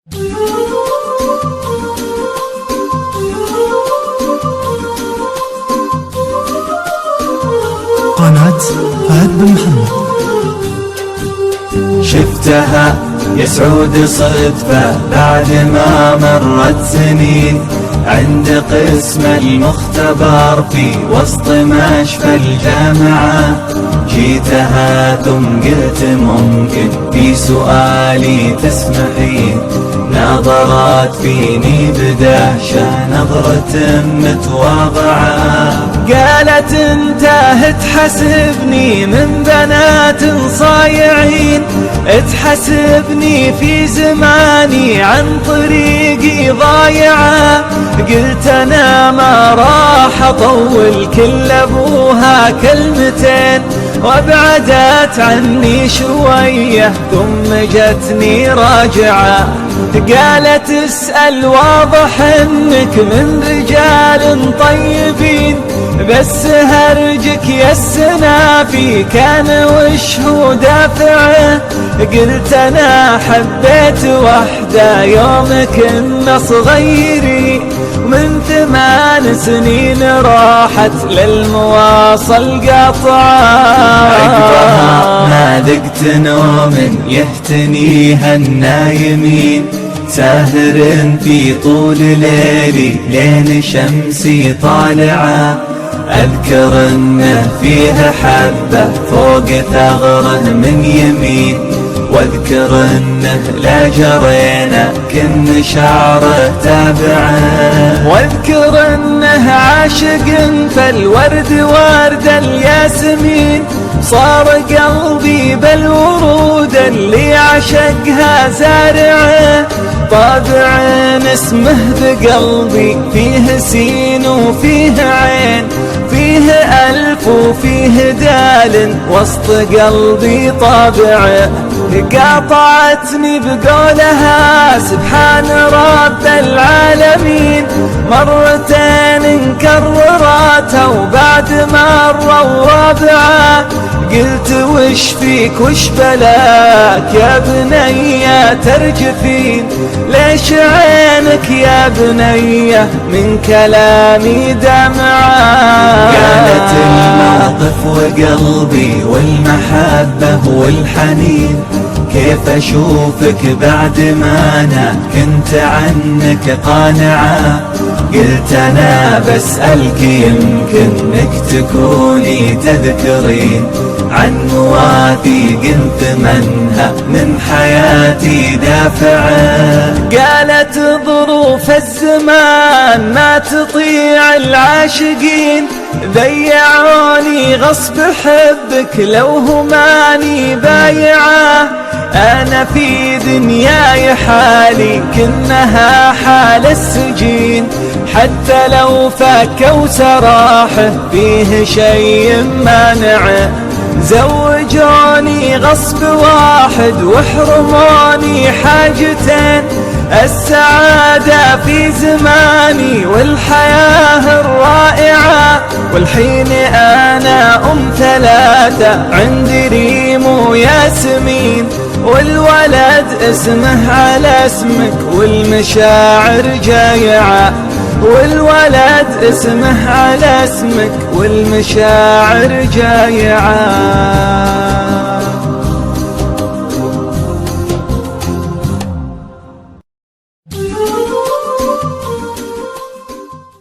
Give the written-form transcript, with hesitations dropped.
قناة فهد بن محمد. شفتها يا سعود صدفة بعد ما مرت سنين، عند قسم المختبر في وسط مشفى الجامعة. جيتها ثم قلت ممكن في سؤالي تسمحين، نظرت فيني بدهشة نظرة متواضعة، قالت انت تحسبني من بنات صايعين، تحسبني في زماني عن طريقي ضايعة. قلت انا ما راح اطول كل ابوها كلمتين، وابعدت عني شوية ثم جتني راجعة. قالت اسأل واضح انك من رجال طيبين، بس هرجك يا السنافي كان وش هو دافعه. قلت انا حبيت وحدة يوم كنا صغيرين، من 8 سنين راحت للمواصل قاطعة. عقبها ما ذقت نوم يهتنيها النايمين، ساهر في طول ليلي لين شمسي طالعة. أذكر انه فيها حبة فوق ثغره من يمين، واذكر انه لا جرينا كن شعره تابعه، واذكر انه عاشق فالورد ورد الياسمين. صار قلبي بالورود اللي عشقها زارعه، طابع اسمه بقلبي فيه سين وفيه عين، فيه ألف وفيه دال وسط قلبي طابعه. قاطعتني بقولها سبحان رب العالمين، مرتين نكررتها وبعد مرة ورابعة. قلت وش فيك وش بلاك يا بنية ترجفين، ليش عينك يا بنية من كلامي دمعة. قالت الموقف وقلبي والمحبة والحنين، كيف اشوفك بعد ما انا كنت عنك قانعة. قلت انا بسألك يمكنك تكوني تذكرين عن مواثيق ثمنها من حياتي دافعة. قالت ظروف الزمان ما تطيع العاشقين، ضيعوني غصب حبك لو هماني بايعة. أنا في دنياي حالي كنها حال السجين، حتى لو فكوا سراحه فيه شيء مانعه. زوجوني غصب واحد وحرموني حاجتين، السعادة في زماني والحياة الرائعة. والحين أنا 3 عندي ريم وياسمين، والولد اسمه على اسمك والمشاعر جايعة، والولد اسمه على اسمك والمشاعر جايعة.